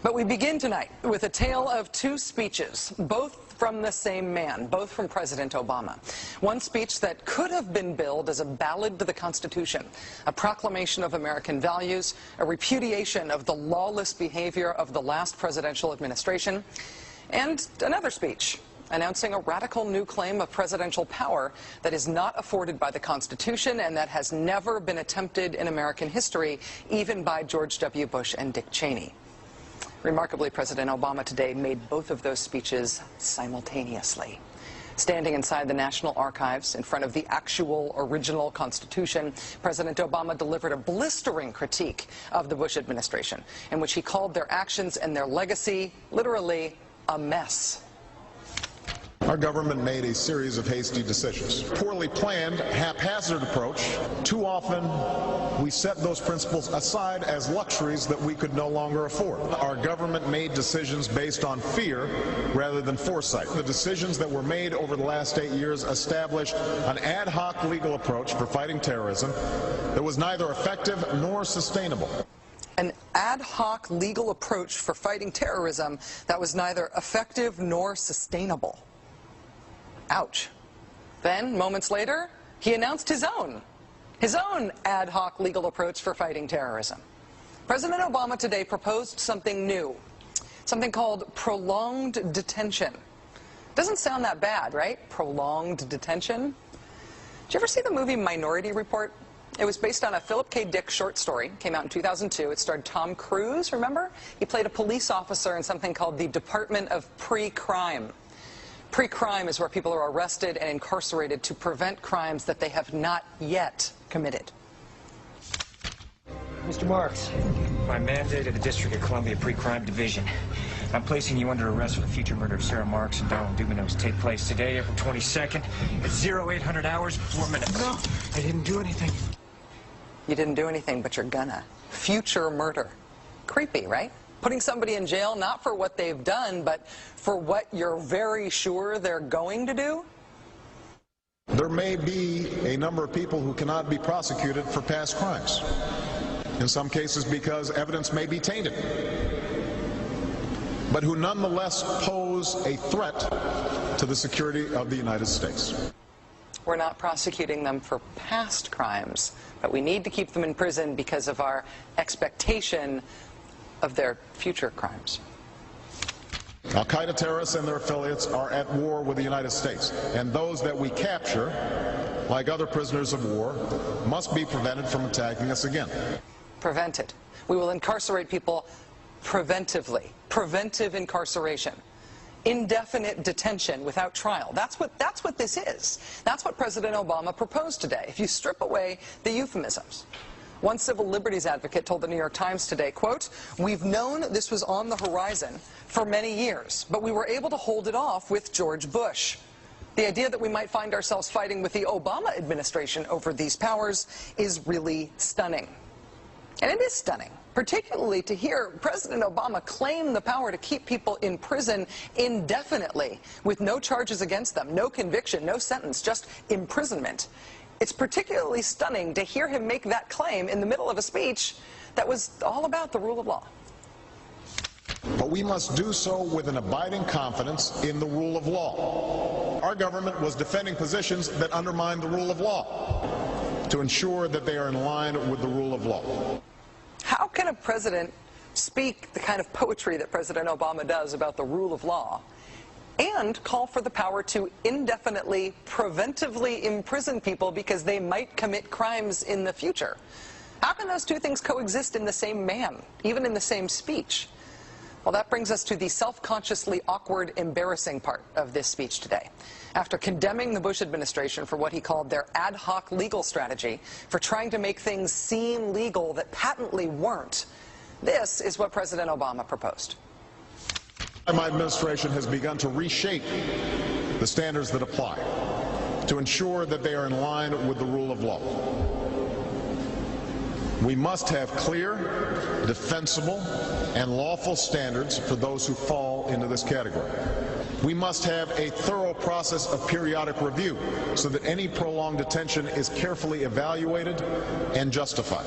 But we begin tonight with a tale of two speeches, both from the same man, both from President Obama. One speech that could have been billed as a ballad to the Constitution, a proclamation of American values, a repudiation of the lawless behavior of the last presidential administration, and another speech announcing a radical new claim of presidential power that is not afforded by the Constitution and that has never been attempted in American history, even by George W. Bush and Dick Cheney. Remarkably, President Obama today made both of those speeches simultaneously. Standing inside the National Archives in front of the actual original Constitution, President Obama delivered a blistering critique of the Bush administration, in which he called their actions and their legacy literally a mess. Our government made a series of hasty decisions. Poorly planned, haphazard approach. Too often, we set those principles aside as luxuries that we could no longer afford. Our government made decisions based on fear rather than foresight. The decisions that were made over the last 8 years established an ad hoc legal approach for fighting terrorism that was neither effective nor sustainable. An ad hoc legal approach for fighting terrorism that was neither effective nor sustainable. Ouch. Then, moments later, he announced his own ad hoc legal approach for fighting terrorism. President Obama today proposed something new, something called prolonged detention. Doesn't sound that bad, right? Prolonged detention. Did you ever see the movie Minority Report? It was based on a Philip K. Dick short story. Came out in 2002. It starred Tom Cruise, remember? He played a police officer in something called the Department of Pre-Crime. Pre-crime is where people are arrested and incarcerated to prevent crimes that they have not yet committed. Mr. Marks, by mandate of the District of Columbia Pre-Crime Division, I'm placing you under arrest for the future murder of Sarah Marks and Donald Dubinos. Take place today, April 22nd, at 0800 hours, 4 minutes. No, I didn't do anything. You didn't do anything, but you're gonna. Future murder. Creepy, right? Putting somebody in jail not for what they've done, but for what you're very sure they're going to do? There may be a number of people who cannot be prosecuted for past crimes. In some cases because evidence may be tainted, but who nonetheless pose a threat to the security of the United States. We're not prosecuting them for past crimes, but we need to keep them in prison because of our expectation of their future crimes. Al-Qaeda terrorists and their affiliates are at war with the United States, and those that we capture, like other prisoners of war, must be prevented from attacking us again. Prevented. We will incarcerate people preventively. Preventive incarceration. Indefinite detention without trial. That's what this is. That's what President Obama proposed today, if you strip away the euphemisms. One civil liberties advocate told the New York Times today, quote, "We've known this was on the horizon for many years, but we were able to hold it off with George Bush. The idea that we might find ourselves fighting with the Obama administration over these powers is really stunning." And it is stunning, particularly to hear President Obama claim the power to keep people in prison indefinitely with no charges against them, no conviction, no sentence, just imprisonment. It's particularly stunning to hear him make that claim in the middle of a speech that was all about the rule of law. But we must do so with an abiding confidence in the rule of law. Our government was defending positions that undermine the rule of law to ensure that they are in line with the rule of law. How can a president speak the kind of poetry that President Obama does about the rule of law and call for the power to indefinitely, preventively imprison people because they might commit crimes in the future? How can those two things coexist in the same man, even in the same speech? Well, that brings us to the self-consciously awkward, embarrassing part of this speech today. After condemning the Bush administration for what he called their ad hoc legal strategy, for trying to make things seem legal that patently weren't, this is what President Obama proposed. My administration has begun to reshape the standards that apply to ensure that they are in line with the rule of law. We must have clear, defensible, and lawful standards for those who fall into this category. We must have a thorough process of periodic review so that any prolonged detention is carefully evaluated and justified.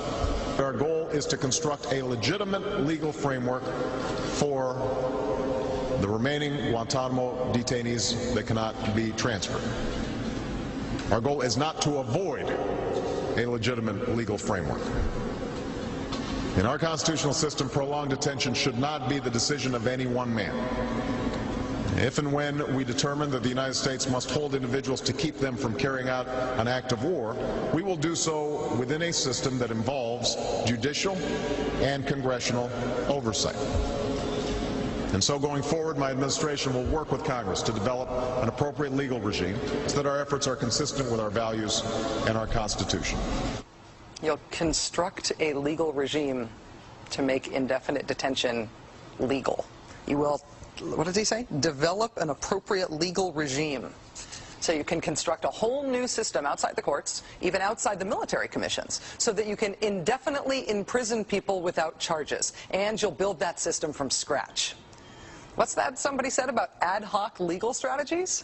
Our goal is to construct a legitimate legal framework for the remaining Guantanamo detainees that cannot be transferred. Our goal is not to avoid a legitimate legal framework. In our constitutional system, prolonged detention should not be the decision of any one man. If and when we determine that the United States must hold individuals to keep them from carrying out an act of war, we will do so within a system that involves judicial and congressional oversight. And so going forward, my administration will work with Congress to develop an appropriate legal regime so that our efforts are consistent with our values and our Constitution. You'll construct a legal regime to make indefinite detention legal. You will, what does he say? Develop an appropriate legal regime. So you can construct a whole new system outside the courts, even outside the military commissions, so that you can indefinitely imprison people without charges. And you'll build that system from scratch. What's that somebody said about ad hoc legal strategies?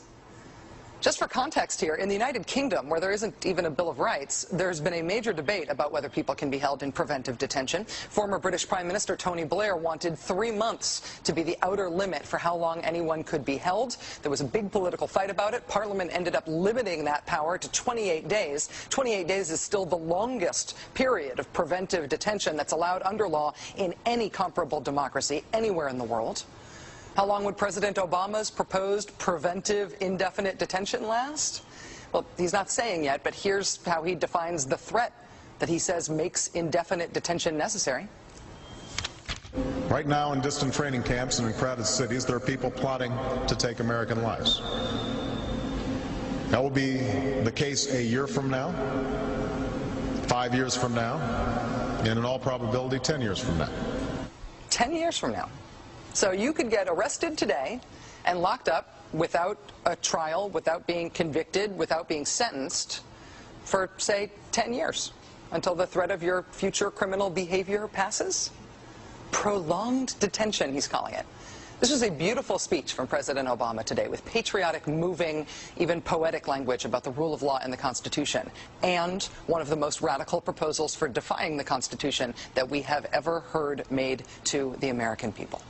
Just for context here, in the United Kingdom, where there isn't even a Bill of Rights, there's been a major debate about whether people can be held in preventive detention. Former British Prime Minister Tony Blair wanted 3 months to be the outer limit for how long anyone could be held. There was a big political fight about it. Parliament ended up limiting that power to 28 days. 28 days is still the longest period of preventive detention that's allowed under law in any comparable democracy anywhere in the world. How long would President Obama's proposed preventive indefinite detention last? Well, he's not saying yet, but here's how he defines the threat that he says makes indefinite detention necessary. Right now, in distant training camps and in crowded cities, there are people plotting to take American lives. That will be the case a year from now, 5 years from now, and in all probability 10 years from now. 10 years from now. So you could get arrested today and locked up without a trial, without being convicted, without being sentenced for, say, 10 years until the threat of your future criminal behavior passes. Prolonged detention, he's calling it. This was a beautiful speech from President Obama today with patriotic, moving, even poetic language about the rule of law and the Constitution, and one of the most radical proposals for defying the Constitution that we have ever heard made to the American people.